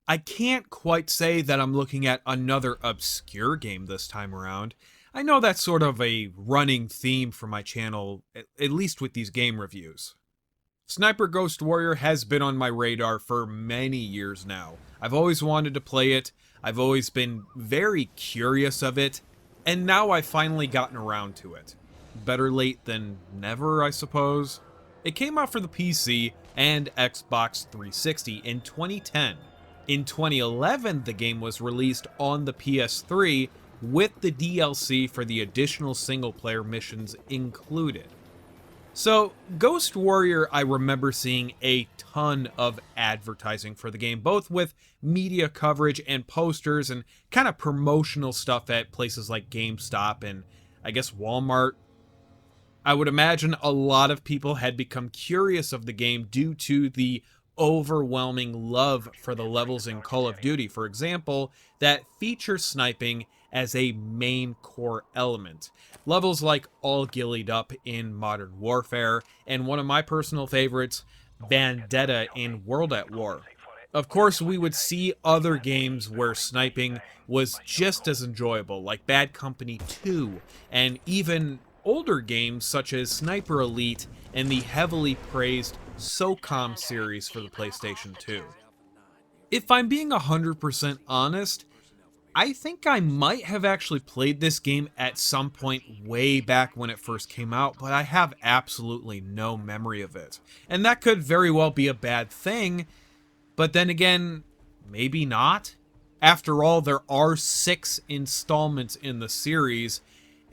I can't quite say that I'm looking at another obscure game this time around. I know that's sort of a running theme for my channel, at least with these game reviews. Sniper Ghost Warrior has been on my radar for many years now. I've always wanted to play it, I've always been very curious of it, and now I've finally gotten around to it. Better late than never, I suppose. It came out for the PC and Xbox 360 in 2010. In 2011, the game was released on the PS3 with the DLC for the additional single-player missions included. So, Ghost Warrior, I remember seeing a ton of advertising for the game, both with media coverage and posters and kind of promotional stuff at places like GameStop and, I guess, Walmart. I would imagine a lot of people had become curious of the game due to the overwhelming love for the levels in Call of Duty, for example, that feature sniping as a main core element. Levels like All Gillied Up in Modern Warfare, and one of my personal favorites, Vendetta in World at War. Of course, we would see other games where sniping was just as enjoyable, like Bad Company 2, and even older games such as Sniper Elite and the heavily praised SOCOM series for the PlayStation 2. If I'm being 100% honest, I think I might have actually played this game at some point way back when it first came out, but I have absolutely no memory of it. And that could very well be a bad thing, but then again, maybe not. After all, there are 6 installments in the series,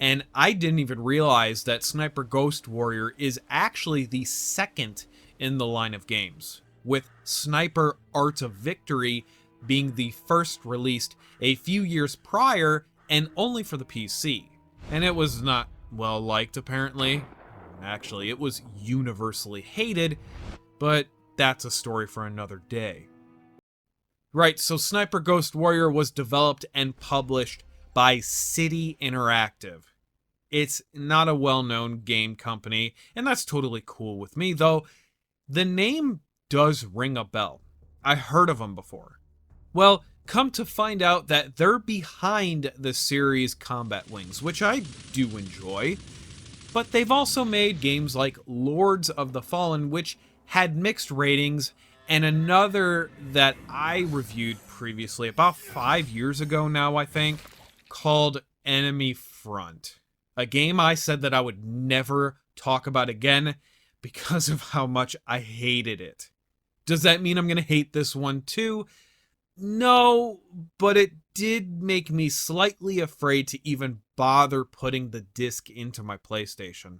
and I didn't even realize that Sniper Ghost Warrior is actually the second in the line of games, with Sniper Art of Victory being the first released a few years prior and only for the PC. And it was not well liked, apparently. Actually, it was universally hated, but that's a story for another day. Right, so Sniper Ghost Warrior was developed and published by City Interactive. It's not a well-known game company, and that's totally cool with me, though the name does ring a bell. I heard of them before. Well, come to find out that they're behind the series Combat Wings, which I do enjoy, but they've also made games like Lords of the Fallen, which had mixed ratings, and another that I reviewed previously, about 5 years ago now, I think, called Enemy Front. A game I said that I would never talk about again because of how much I hated it. Does that mean I'm going to hate this one too? No, but it did make me slightly afraid to even bother putting the disc into my PlayStation.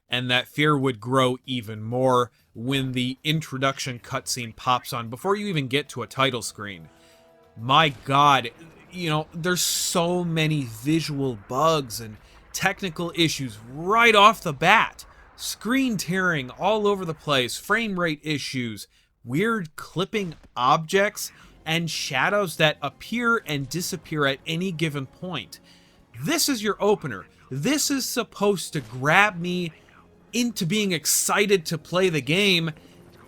And that fear would grow even more when the introduction cutscene pops on before you even get to a title screen. My God, there's so many visual bugs and technical issues right off the bat. Screen tearing all over the place, frame rate issues, weird clipping objects, and shadows that appear and disappear at any given point. This is your opener. This is supposed to grab me into being excited to play the game,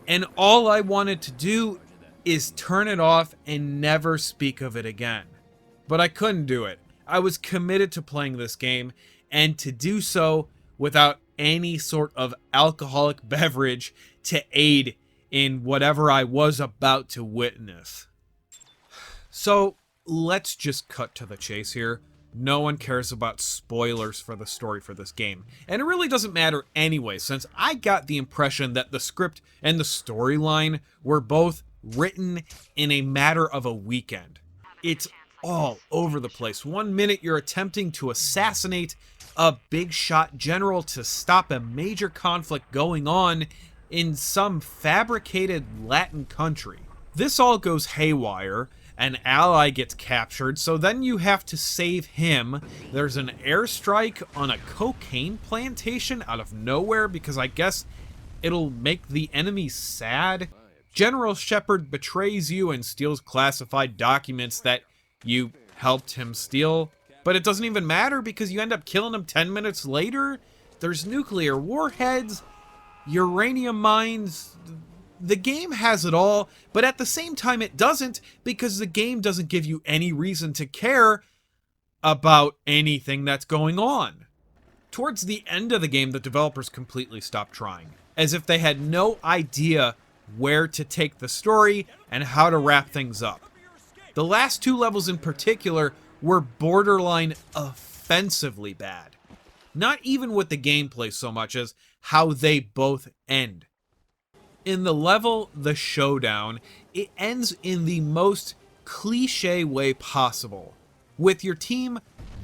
and all I wanted to do is turn it off and never speak of it again. But I couldn't do it. I was committed to playing this game, and to do so without any sort of alcoholic beverage to aid in whatever I was about to witness. So, let's just cut to the chase here. No one cares about spoilers for the story for this game. And it really doesn't matter anyway, since I got the impression that the script and the storyline were both written in a matter of a weekend. It's all over the place. One minute you're attempting to assassinate a big shot general to stop a major conflict going on in some fabricated Latin country. This all goes haywire. An ally gets captured, so then you have to save him. There's an airstrike on a cocaine plantation out of nowhere because I guess it'll make the enemy sad. General Shepard betrays you and steals classified documents that you helped him steal. But it doesn't even matter because you end up killing him 10 minutes later. There's nuclear warheads, uranium mines, The game has it all, but at the same time it doesn't, because the game doesn't give you any reason to care about anything that's going on. Towards the end of the game, the developers completely stopped trying, as if they had no idea where to take the story and how to wrap things up. The last 2 levels in particular were borderline offensively bad. Not even with the gameplay so much as how they both end. In the level, The Showdown, it ends in the most cliche way possible, with your team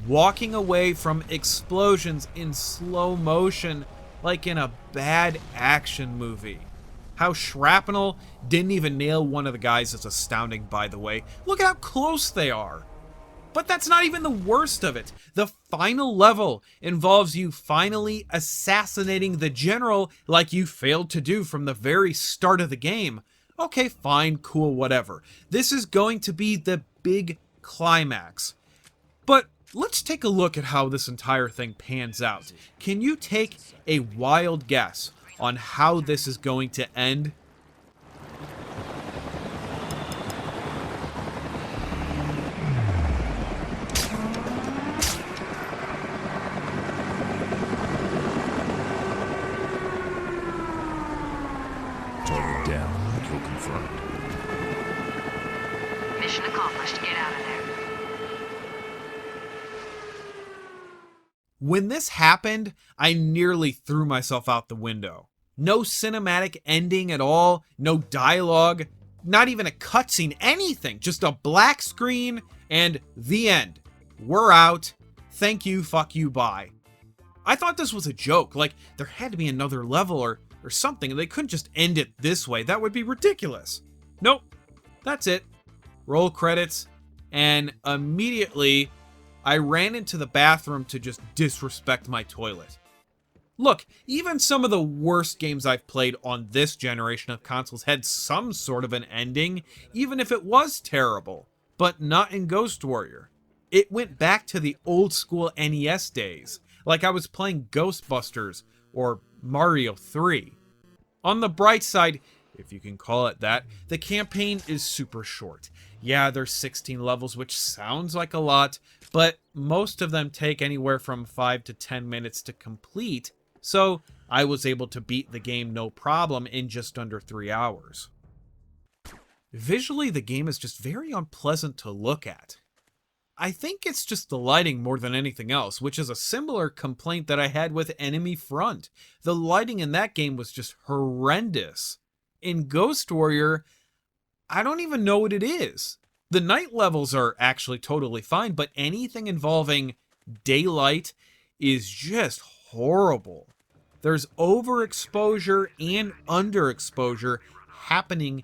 walking away from explosions in slow motion like in a bad action movie. How shrapnel didn't even nail one of the guys is astounding, by the way. Look at how close they are. But that's not even the worst of it. The final level involves you finally assassinating the general like you failed to do from the very start of the game. Okay, fine, cool, whatever. This is going to be the big climax. But let's take a look at how this entire thing pans out. Can you take a wild guess on how this is going to end? Down, kill confirmed. Mission accomplished. Get out of there. When this happened, I nearly threw myself out the window. No cinematic ending at all, no dialogue, not even a cutscene, anything. Just a black screen and the end. We're out. Thank you, fuck you, bye. I thought this was a joke, like there had to be another level or something, and they couldn't just end it this way. That would be ridiculous. Nope. That's it. Roll credits, and immediately I ran into the bathroom to just disrespect my toilet. Look, even some of the worst games I've played on this generation of consoles had some sort of an ending, even if it was terrible, but not in Ghost Warrior. It went back to the old school NES days, like I was playing Ghostbusters or Mario 3. On the bright side, if you can call it that, the campaign is super short. Yeah, there's 16 levels, which sounds like a lot, but most of them take anywhere from 5 to 10 minutes to complete, so I was able to beat the game no problem in just under 3 hours. Visually, the game is just very unpleasant to look at. I think it's just the lighting more than anything else, which is a similar complaint that I had with Enemy Front. The lighting in that game was just horrendous. In Ghost Warrior, I don't even know what it is. The night levels are actually totally fine, but anything involving daylight is just horrible. There's overexposure and underexposure happening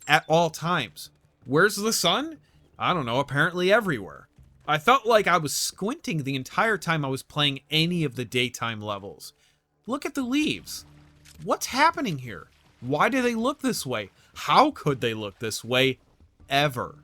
at all times. Where's the sun? I don't know, apparently everywhere. I felt like I was squinting the entire time I was playing any of the daytime levels. Look at the leaves. What's happening here? Why do they look this way? How could they look this way ever?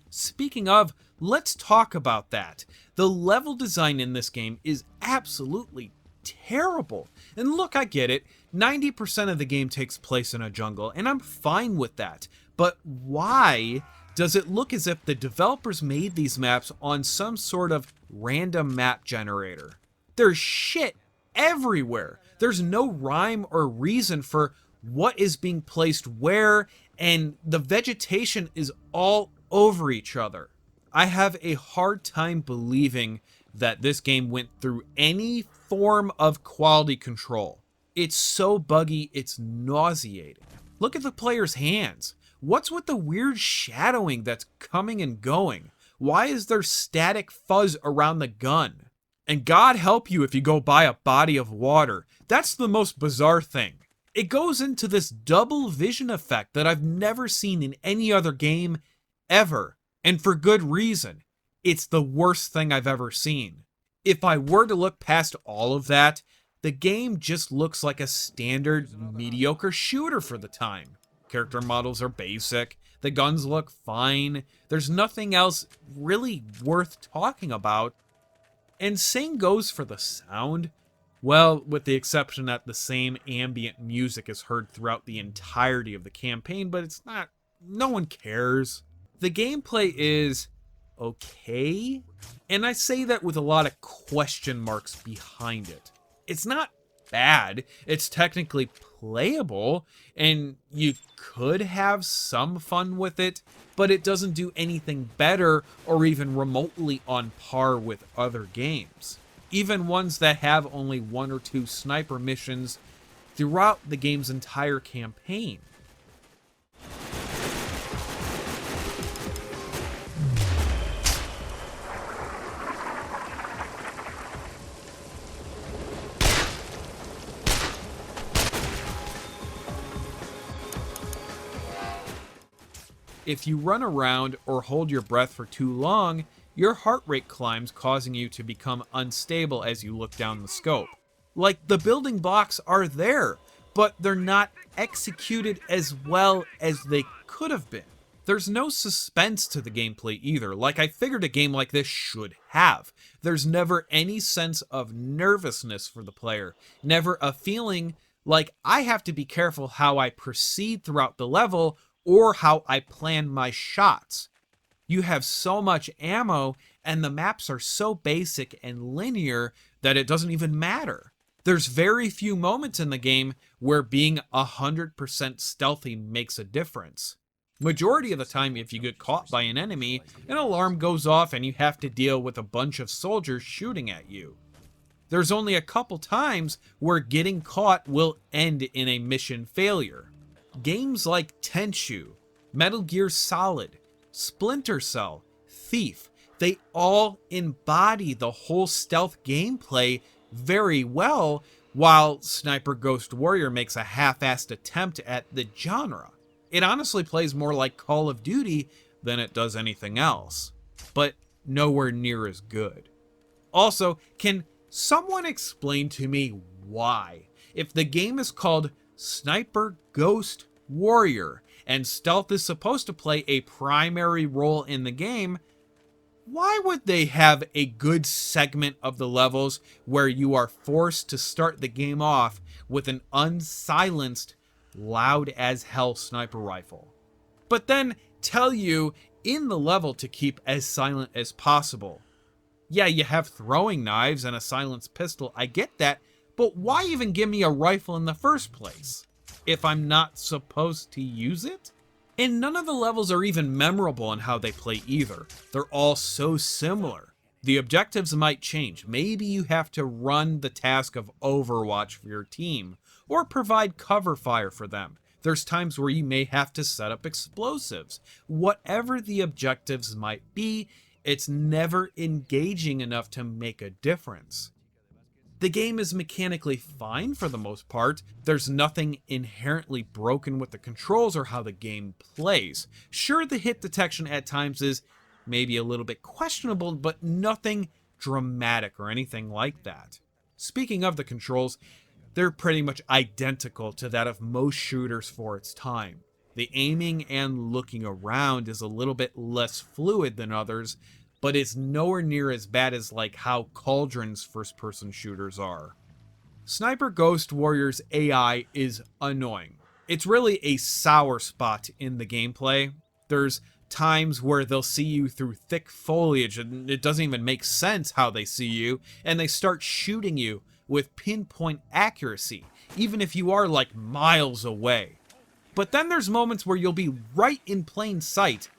Speaking of, let's talk about that. The level design in this game is absolutely terrible. And look, I get it. 90% of the game takes place in a jungle, and I'm fine with that. But why does it look as if the developers made these maps on some sort of random map generator? There's shit everywhere. There's no rhyme or reason for what is being placed where, and the vegetation is all over each other. I have a hard time believing that this game went through any form of quality control. It's so buggy, it's nauseating. Look at the player's hands. What's with the weird shadowing that's coming and going? Why is there static fuzz around the gun? And God help you if you go by a body of water. That's the most bizarre thing. It goes into this double vision effect that I've never seen in any other game ever. And for good reason. It's the worst thing I've ever seen. If I were to look past all of that, the game just looks like a standard mediocre shooter for the time. Character models are basic, the guns look fine, there's nothing else really worth talking about. And same goes for the sound. Well, with the exception that the same ambient music is heard throughout the entirety of the campaign, but it's not, no one cares. The gameplay is okay, and I say that with a lot of question marks behind it. It's not bad, it's technically playable, and you could have some fun with it, but it doesn't do anything better or even remotely on par with other games. Even ones that have only 1 or 2 sniper missions throughout the game's entire campaign. If you run around or hold your breath for too long, your heart rate climbs, causing you to become unstable as you look down the scope. Like, the building blocks are there, but they're not executed as well as they could have been. There's no suspense to the gameplay either, like I figured a game like this should have. There's never any sense of nervousness for the player, never a feeling like I have to be careful how I proceed throughout the level or how I plan my shots. You have so much ammo, and the maps are so basic and linear that it doesn't even matter. There's very few moments in the game where being 100% stealthy makes a difference. Majority of the time, if you get caught by an enemy, an alarm goes off and you have to deal with a bunch of soldiers shooting at you. There's only a couple times where getting caught will end in a mission failure. Games like Tenchu, Metal Gear Solid, Splinter Cell, Thief, they all embody the whole stealth gameplay very well, while Sniper Ghost Warrior makes a half-assed attempt at the genre. It honestly plays more like Call of Duty than it does anything else, but nowhere near as good. Also, can someone explain to me why, if the game is called Sniper Ghost Warrior and stealth is supposed to play a primary role in the game, why would they have a good segment of the levels where you are forced to start the game off with an unsilenced, loud as hell sniper rifle, but then tell you in the level to keep as silent as possible? Yeah, you have throwing knives and a silenced pistol, I get that, but why even give me a rifle in the first place if I'm not supposed to use it? And none of the levels are even memorable in how they play either. They're all so similar. The objectives might change. Maybe you have to run the task of Overwatch for your team, or provide cover fire for them. There's times where you may have to set up explosives. Whatever the objectives might be, it's never engaging enough to make a difference. The game is mechanically fine for the most part. There's nothing inherently broken with the controls or how the game plays. Sure, the hit detection at times is maybe a little bit questionable, but nothing dramatic or anything like that. Speaking of the controls, they're pretty much identical to that of most shooters for its time. The aiming and looking around is a little bit less fluid than others, but it's nowhere near as bad as like how Cauldron's first-person shooters are. Sniper Ghost Warrior's AI is annoying. It's really a sour spot in the gameplay. There's times where they'll see you through thick foliage and it doesn't even make sense how they see you, and they start shooting you with pinpoint accuracy, even if you are like miles away. But then there's moments where you'll be right in plain sight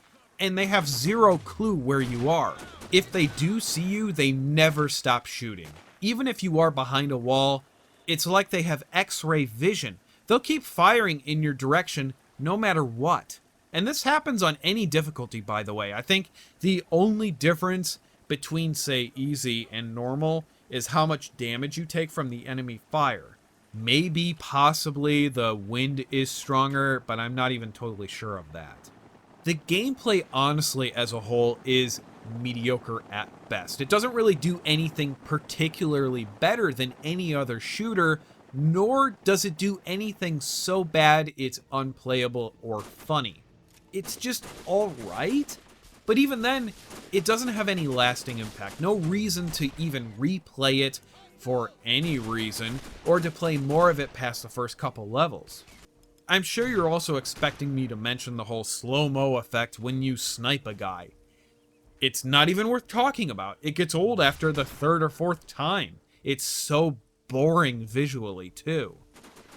and they have zero clue where you are. If they do see you, they never stop shooting. Even if you are behind a wall, it's like they have X-ray vision. They'll keep firing in your direction no matter what. And this happens on any difficulty, by the way. I think the only difference between, say, easy and normal is how much damage you take from the enemy fire. Maybe, possibly, the wind is stronger, but I'm not even totally sure of that. The gameplay, honestly, as a whole, is mediocre at best. It doesn't really do anything particularly better than any other shooter, nor does it do anything so bad it's unplayable or funny. It's just alright, but even then, it doesn't have any lasting impact. No reason to even replay it for any reason, or to play more of it past the first couple levels. I'm sure you're also expecting me to mention the whole slow-mo effect when you snipe a guy. It's not even worth talking about. It gets old after the third or fourth time. It's so boring visually, too.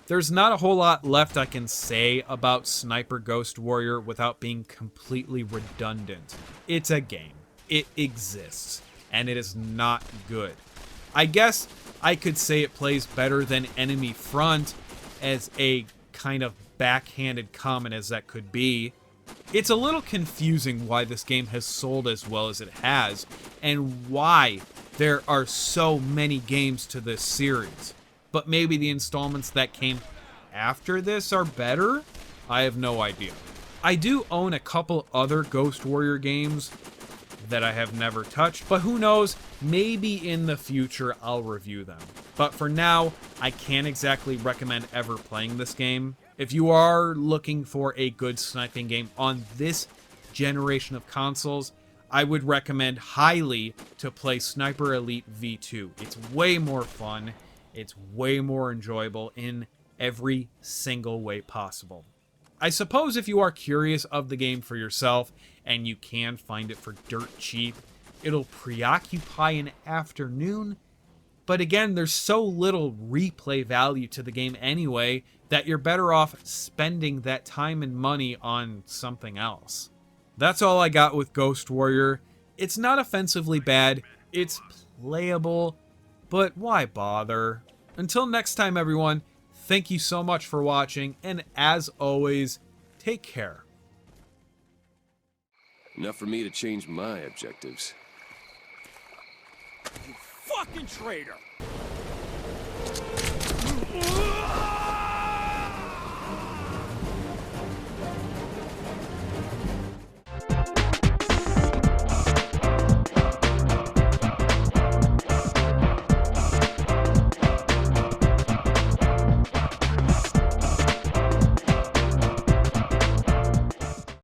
There's not a whole lot left I can say about Sniper Ghost Warrior without being completely redundant. It's a game. It exists, and it is not good. I guess I could say it plays better than Enemy Front, as a kind of backhanded comment as that could be. It's a little confusing why this game has sold as well as it has, and why there are so many games to this series. But maybe the installments that came after this are better? I have no idea. I do own a couple other Ghost Warrior games that I have never touched, but who knows, maybe in the future I'll review them. But for now, I can't exactly recommend ever playing this game. If you are looking for a good sniping game on this generation of consoles, I would recommend highly to play Sniper Elite V2. It's way more fun, it's way more enjoyable in every single way possible. I suppose if you are curious of the game for yourself, and you can find it for dirt cheap, it'll preoccupy an afternoon, but again, there's so little replay value to the game anyway that you're better off spending that time and money on something else. That's all I got with Ghost Warrior. It's not offensively bad, it's playable, but why bother? Until next time, everyone, thank you so much for watching, and as always, take care. Enough for me to change my objectives. You fucking traitor!